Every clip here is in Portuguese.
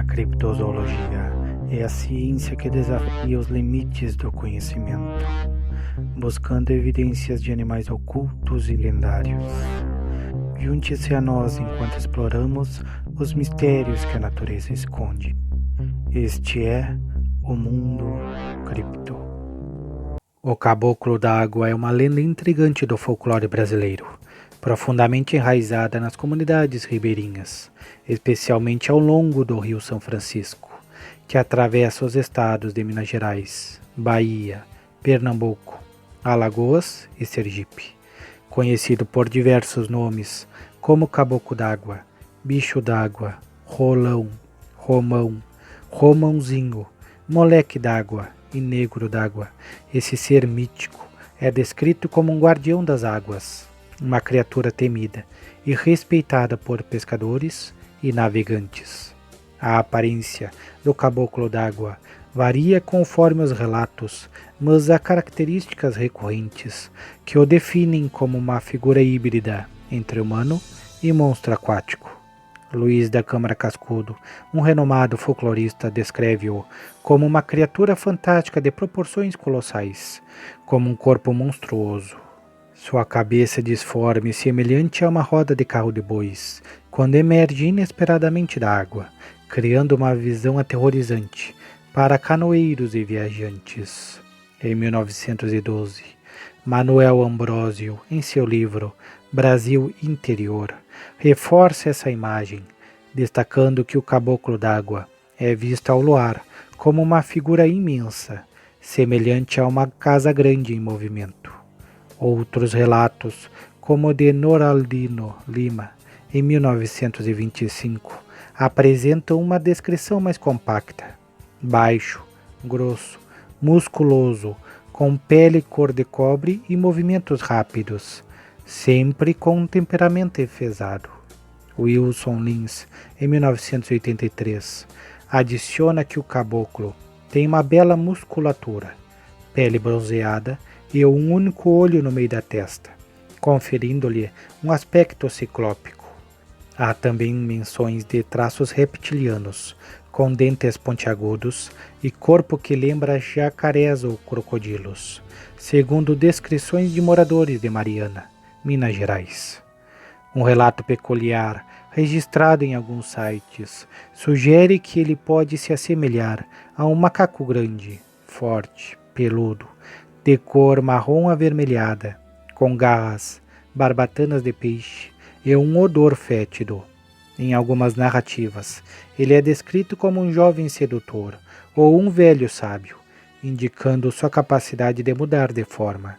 criptozoologia é a ciência que desafia os limites do conhecimento, buscando evidências de animais ocultos e lendários. Junte-se a nós enquanto exploramos os mistérios que a natureza esconde. Este é o Mundo Cripto. O Caboclo d'Água é uma lenda intrigante do folclore brasileiro, profundamente enraizada nas comunidades ribeirinhas, especialmente ao longo do Rio São Francisco, que atravessa os estados de Minas Gerais, Bahia, Pernambuco, Alagoas e Sergipe. Conhecido por diversos nomes, como caboclo d'água, bicho d'água, rolão, romão, romãozinho, moleque d'água e negro d'água, esse ser mítico é descrito como um guardião das águas, uma criatura temida e respeitada por pescadores e navegantes. A aparência do caboclo d'água varia conforme os relatos, mas há características recorrentes que o definem como uma figura híbrida entre humano e monstro aquático. Luiz da Câmara Cascudo, um renomado folclorista, descreve-o como uma criatura fantástica de proporções colossais, como um corpo monstruoso. Sua cabeça disforme semelhante a uma roda de carro de bois, quando emerge inesperadamente da água, criando uma visão aterrorizante para canoeiros e viajantes. Em 1912, Manuel Ambrósio, em seu livro Brasil Interior, reforça essa imagem, destacando que o caboclo d'água é visto ao luar como uma figura imensa, semelhante a uma casa grande em movimento. Outros relatos, como o de Noraldino Lima, em 1925, apresentam uma descrição mais compacta: baixo, grosso, musculoso, com pele cor de cobre e movimentos rápidos, sempre com um temperamento enfesado. Wilson Lins, em 1983, adiciona que o caboclo tem uma bela musculatura, pele bronzeada e um único olho no meio da testa, conferindo-lhe um aspecto ciclópico. Há também menções de traços reptilianos, com dentes pontiagudos e corpo que lembra jacarés ou crocodilos, segundo descrições de moradores de Mariana, Minas Gerais. Um relato peculiar, registrado em alguns sites, sugere que ele pode se assemelhar a um macaco grande, forte, peludo, de cor marrom avermelhada, com garras, barbatanas de peixe e um odor fétido. Em algumas narrativas, ele é descrito como um jovem sedutor ou um velho sábio, indicando sua capacidade de mudar de forma,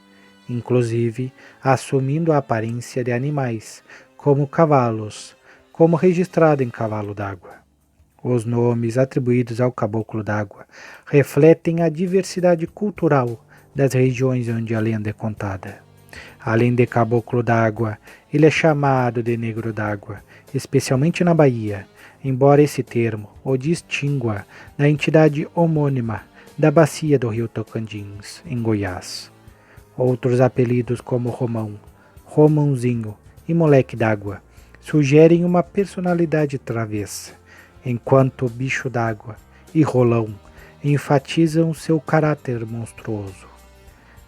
inclusive assumindo a aparência de animais, como cavalos, como registrado em Cavalo d'Água. Os nomes atribuídos ao caboclo d'água refletem a diversidade cultural das regiões onde a lenda é contada. Além de caboclo d'água, ele é chamado de negro d'água, especialmente na Bahia, embora esse termo o distingua da entidade homônima da bacia do rio Tocantins, em Goiás. Outros apelidos como Romão, Romãozinho e Moleque d'Água sugerem uma personalidade travessa, enquanto Bicho d'Água e Rolão enfatizam seu caráter monstruoso.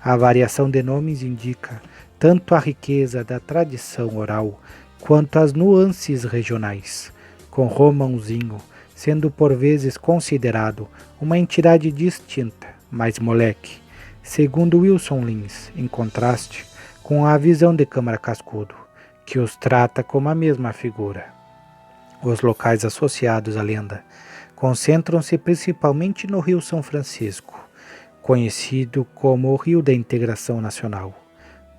A variação de nomes indica tanto a riqueza da tradição oral quanto as nuances regionais, com Romãozinho sendo por vezes considerado uma entidade distinta, mais moleque, segundo Wilson Lins, em contraste com a visão de Câmara Cascudo, que os trata como a mesma figura. Os locais associados à lenda concentram-se principalmente no Rio São Francisco, conhecido como o Rio da Integração Nacional.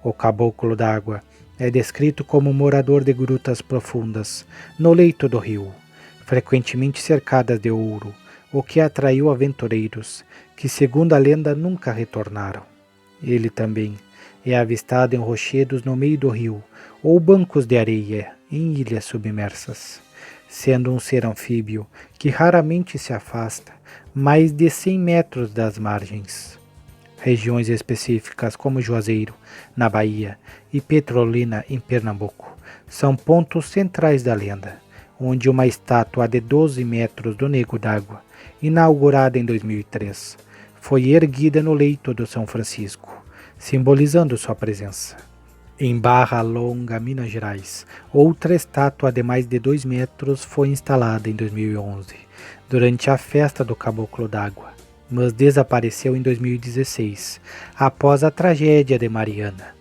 O caboclo d'água é descrito como morador de grutas profundas no leito do rio, frequentemente cercadas de ouro, o que atraiu aventureiros que, segundo a lenda, nunca retornaram. Ele também é avistado em rochedos no meio do rio ou bancos de areia em ilhas submersas, sendo um ser anfíbio que raramente se afasta mais de 100 metros das margens. Regiões específicas como Juazeiro, na Bahia, e Petrolina, em Pernambuco, são pontos centrais da lenda, onde uma estátua de 12 metros do Nego d'Água, inaugurada em 2003, foi erguida no leito do São Francisco, simbolizando sua presença. Em Barra Longa, Minas Gerais, outra estátua de mais de 2 metros foi instalada em 2011, durante a festa do Caboclo d'Água, mas desapareceu em 2016, após a tragédia de Mariana,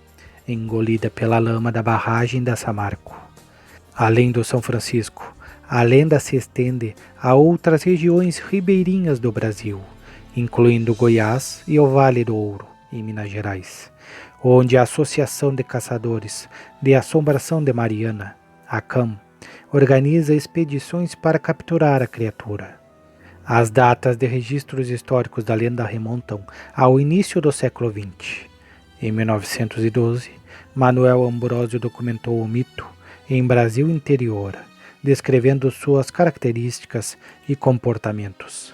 engolida pela lama da barragem da Samarco. Além do São Francisco, a lenda se estende a outras regiões ribeirinhas do Brasil, incluindo Goiás e o Vale do Ouro, em Minas Gerais, onde a Associação de Caçadores de Assombração de Mariana, ACAM, organiza expedições para capturar a criatura. As datas de registros históricos da lenda remontam ao início do século XX. Em 1912, Manuel Ambrósio documentou o mito em Brasil Interior, descrevendo suas características e comportamentos.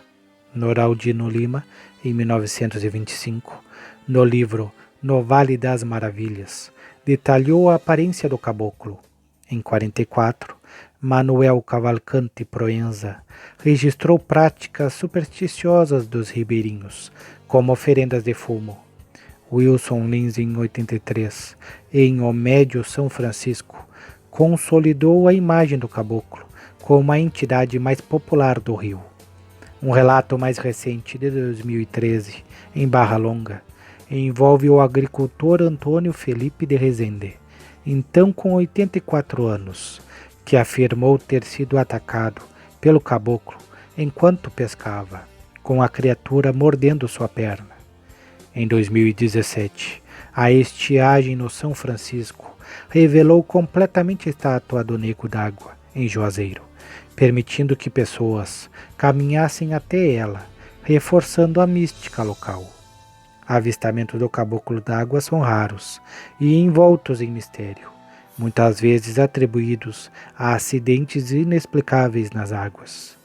Noraldino Lima, em 1925, no livro No Vale das Maravilhas, detalhou a aparência do caboclo. Em 1944, Manuel Cavalcante Proenza registrou práticas supersticiosas dos ribeirinhos, como oferendas de fumo. Wilson Lins, em 1983, em O Médio São Francisco, consolidou a imagem do caboclo como a entidade mais popular do Rio. Um relato mais recente, de 2013, em Barra Longa, envolve o agricultor Antônio Felipe de Rezende, então com 84 anos, que afirmou ter sido atacado pelo caboclo enquanto pescava, com a criatura mordendo sua perna. Em 2017, a estiagem no São Francisco revelou completamente a estátua do Nego d'Água, em Juazeiro, permitindo que pessoas caminhassem até ela, reforçando a mística local. Avistamentos do caboclo d'água são raros e envoltos em mistério, muitas vezes atribuídos a acidentes inexplicáveis nas águas.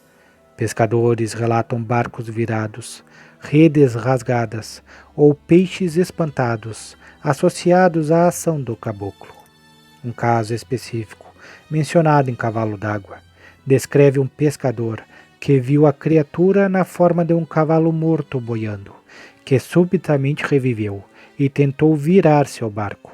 Pescadores relatam barcos virados, redes rasgadas ou peixes espantados associados à ação do caboclo. Um caso específico, mencionado em Cavalo d'Água, descreve um pescador que viu a criatura na forma de um cavalo morto boiando, que subitamente reviveu e tentou virar seu barco.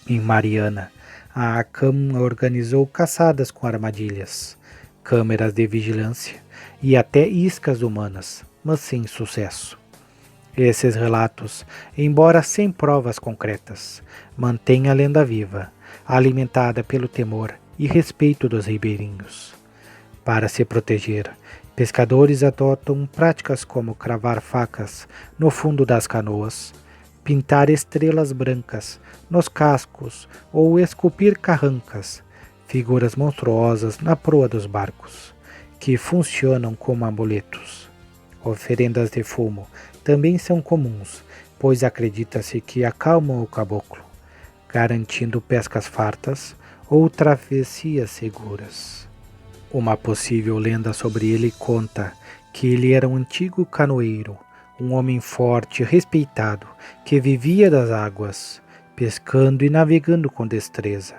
Em Mariana, a ACAM organizou caçadas com armadilhas, câmeras de vigilância e até iscas humanas, mas sem sucesso. Esses relatos, embora sem provas concretas, mantêm a lenda viva, alimentada pelo temor e respeito dos ribeirinhos. Para se proteger, pescadores adotam práticas como cravar facas no fundo das canoas, pintar estrelas brancas nos cascos ou esculpir carrancas, figuras monstruosas na proa dos barcos, que funcionam como amuletos. Oferendas de fumo também são comuns, pois acredita-se que acalmam o caboclo, garantindo pescas fartas ou travessias seguras. Uma possível lenda sobre ele conta que ele era um antigo canoeiro, um homem forte e respeitado que vivia das águas, pescando e navegando com destreza.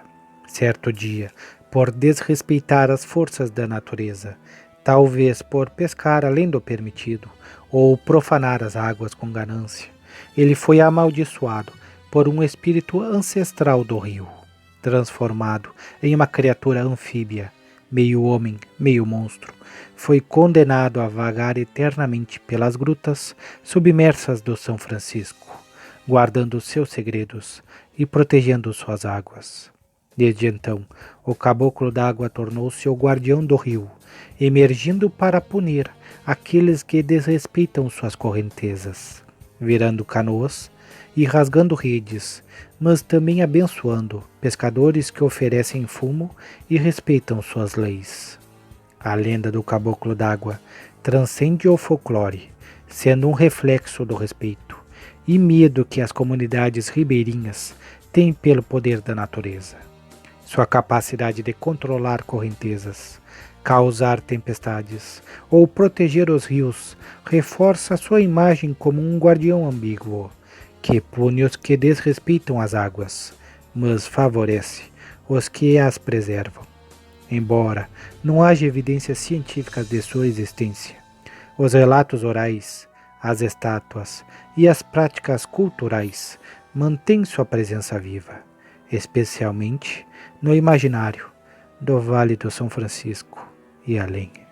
Certo dia, por desrespeitar as forças da natureza, talvez por pescar além do permitido ou profanar as águas com ganância, ele foi amaldiçoado por um espírito ancestral do rio, transformado em uma criatura anfíbia, meio homem, meio monstro, foi condenado a vagar eternamente pelas grutas submersas do São Francisco, guardando seus segredos e protegendo suas águas. Desde então, o caboclo d'água tornou-se o guardião do rio, emergindo para punir aqueles que desrespeitam suas correntezas, virando canoas e rasgando redes, mas também abençoando pescadores que oferecem fumo e respeitam suas leis. A lenda do caboclo d'água transcende o folclore, sendo um reflexo do respeito e medo que as comunidades ribeirinhas têm pelo poder da natureza. Sua capacidade de controlar correntezas, causar tempestades ou proteger os rios reforça sua imagem como um guardião ambíguo, que pune os que desrespeitam as águas, mas favorece os que as preservam. embora não haja evidências científicas de sua existência. Os relatos orais, as estátuas e as práticas culturais mantêm sua presença viva, especialmente no imaginário do Vale do São Francisco e além.